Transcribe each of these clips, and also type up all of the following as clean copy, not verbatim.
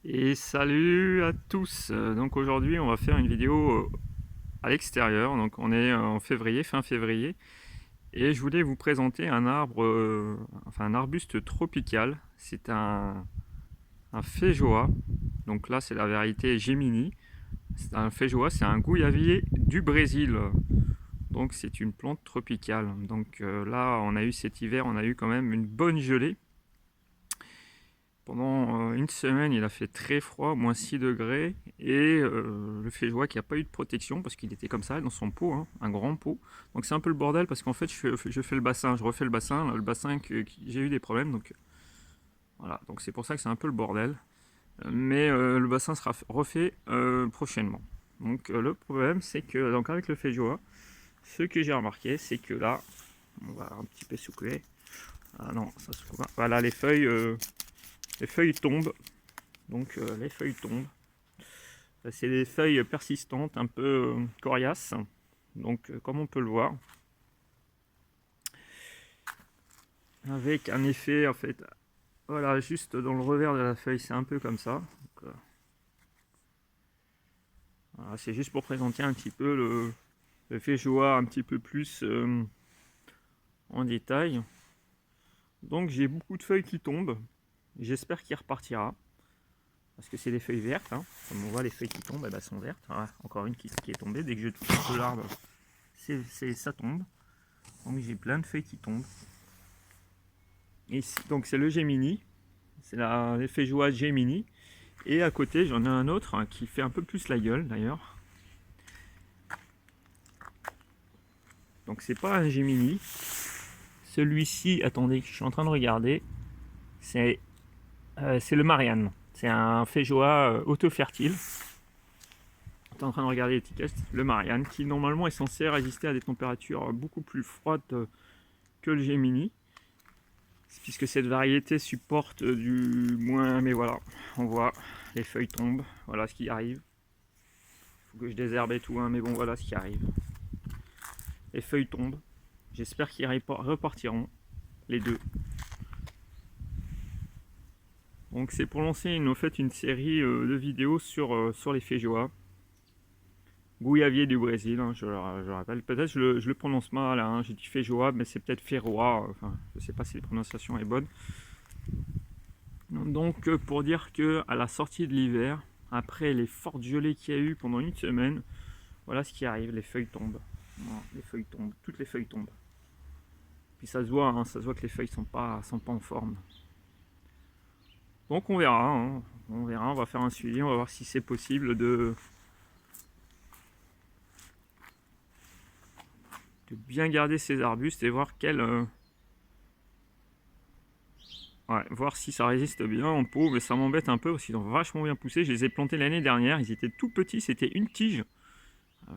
Et salut à tous. Donc aujourd'hui on va faire une vidéo à l'extérieur. Donc on est en février, fin février. Et je voulais vous présenter un arbre, enfin un arbuste tropical. C'est un feijoa. Donc là c'est la variété Gemini. C'est un feijoa, c'est un gouyavier du Brésil. Donc c'est une plante tropicale. Donc là on a eu cet hiver, on a eu quand même une bonne gelée. Pendant une semaine, il a fait très froid, moins 6 degrés, et le feijoa qui n'a pas eu de protection parce qu'il était comme ça dans son pot, hein, un grand pot. Donc c'est un peu le bordel parce qu'en fait je fais le bassin, je refais le bassin, j'ai eu des problèmes, donc voilà, donc c'est pour ça que c'est un peu le bordel. Mais le bassin sera refait prochainement. Donc le problème c'est que donc avec le feijoa, ce que j'ai remarqué c'est que là, on va un petit peu secouer. Ah non, ça se voit. Voilà les feuilles tombent. Donc les feuilles tombent. C'est des feuilles persistantes, un peu coriaces. Donc comme on peut le voir, avec un effet en fait, voilà, juste dans le revers de la feuille, c'est un peu comme ça. Donc, voilà, c'est juste pour présenter un petit peu le feijoa un petit peu plus en détail. Donc j'ai beaucoup de feuilles qui tombent. J'espère qu'il repartira. Parce que c'est des feuilles vertes, hein. Comme on voit, les feuilles qui tombent, elles sont vertes. Voilà, encore une qui est tombée. Dès que je touche un peu l'arbre, ça tombe. Donc j'ai plein de feuilles qui tombent. Et donc c'est le Gemini. C'est les feijoa Gemini. Et à côté, j'en ai un autre qui fait un peu plus la gueule d'ailleurs. Donc c'est pas un Gemini. Celui-ci, attendez, je suis en train de regarder. C'est le Marianne. C'est un feijoa auto-fertile. Je suis en train de regarder l'étiquette. Le Marianne, qui normalement est censé résister à des températures beaucoup plus froides que le Gemini. Puisque cette variété supporte du moins, mais voilà, on voit les feuilles tombent, voilà ce qui arrive. Il faut que je désherbe et tout, hein, mais bon, voilà ce qui arrive. Les feuilles tombent. J'espère qu'ils repartiront, les deux. Donc c'est pour lancer une série de vidéos sur les feijoa. Gouyavier du Brésil, hein, je le rappelle. Peut-être je le prononce mal, hein, j'ai dit feijoa, mais c'est peut-être feijoa. Enfin, je ne sais pas si la prononciation est bonne. Donc pour dire que à la sortie de l'hiver, après les fortes gelées qu'il y a eu pendant une semaine, voilà ce qui arrive, les feuilles tombent. Voilà, les feuilles tombent, toutes les feuilles tombent. Puis ça se voit, hein, ça se voit que les feuilles sont pas en forme. Donc on verra, hein, on verra, on va faire un suivi, on va voir si c'est possible de bien garder ces arbustes et voir voir si ça résiste bien en pot, mais ça m'embête un peu parce qu'ils ont vachement bien poussé. Je les ai plantés l'année dernière, ils étaient tout petits, c'était une tige.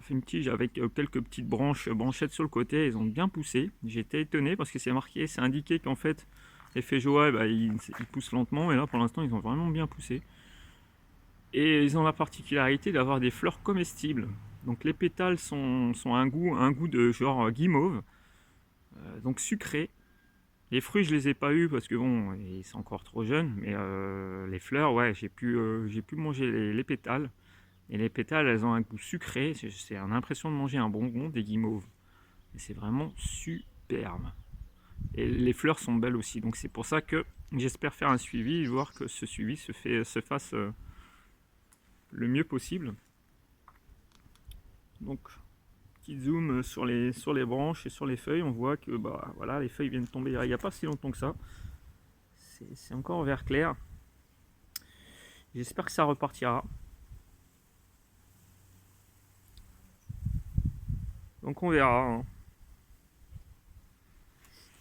Une tige avec quelques petites branchettes sur le côté, ils ont bien poussé. J'étais étonné parce que c'est marqué, c'est indiqué qu'en fait les feijoa ils poussent lentement, et là pour l'instant ils ont vraiment bien poussé. Et ils ont la particularité d'avoir des fleurs comestibles. Donc les pétales sont un goût de genre guimauve, donc sucré. Les fruits je les ai pas eu parce que bon, ils sont encore trop jeunes, mais les fleurs, ouais, j'ai pu manger les pétales. Et les pétales, elles ont un goût sucré. C'est l'impression de manger un bonbon, des guimauves. Et c'est vraiment superbe. Et les fleurs sont belles aussi. Donc c'est pour ça que j'espère faire un suivi et voir que ce suivi se fasse le mieux possible. Donc, petit zoom sur les branches et sur les feuilles. On voit que bah, voilà, les feuilles viennent tomber il n'y a pas si longtemps que ça. C'est encore vert clair. J'espère que ça repartira. Donc on verra, hein.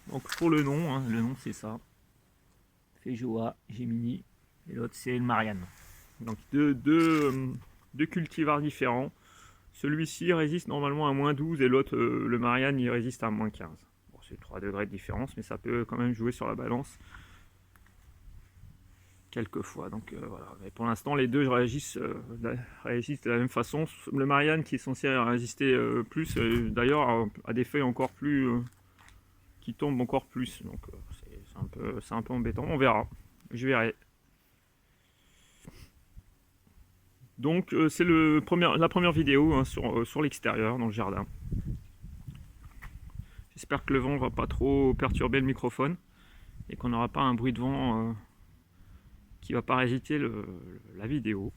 Donc pour le nom c'est ça. Feijoa, Gemini, et l'autre c'est le Marianne. Donc deux cultivars différents. Celui-ci résiste normalement à moins 12 et l'autre, le Marianne, il résiste à moins 15. Bon, c'est 3 degrés de différence, mais ça peut quand même jouer sur la balance quelquefois. Donc voilà. Mais pour l'instant, les deux réagissent de la même façon. Le Marianne qui est censé résister plus, d'ailleurs, a des feuilles encore plus qui tombent encore plus. Donc c'est un peu embêtant. On verra. Je verrai. Donc c'est la première vidéo hein, sur l'extérieur, dans le jardin. J'espère que le vent ne va pas trop perturber le microphone et qu'on n'aura pas un bruit de vent qui va parasiter la vidéo.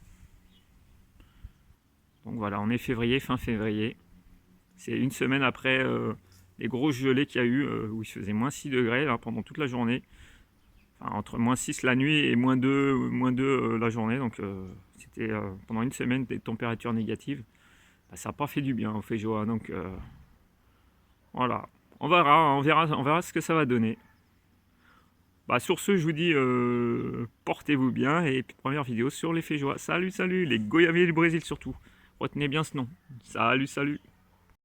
Donc voilà, on est février, fin février. C'est une semaine après les grosses gelées qu'il y a eu, où il faisait moins 6 degrés là, pendant toute la journée. Enfin, entre moins 6 la nuit et moins 2 la journée. Donc c'était pendant une semaine des températures négatives. Bah, ça n'a pas fait du bien au Féjoa. Donc voilà, on verra ce que ça va donner. Bah, sur ce, je vous dis portez-vous bien et première vidéo sur les Féjois. Salut, salut, les Goyaviers du Brésil surtout. Retenez bien ce nom. Salut, salut.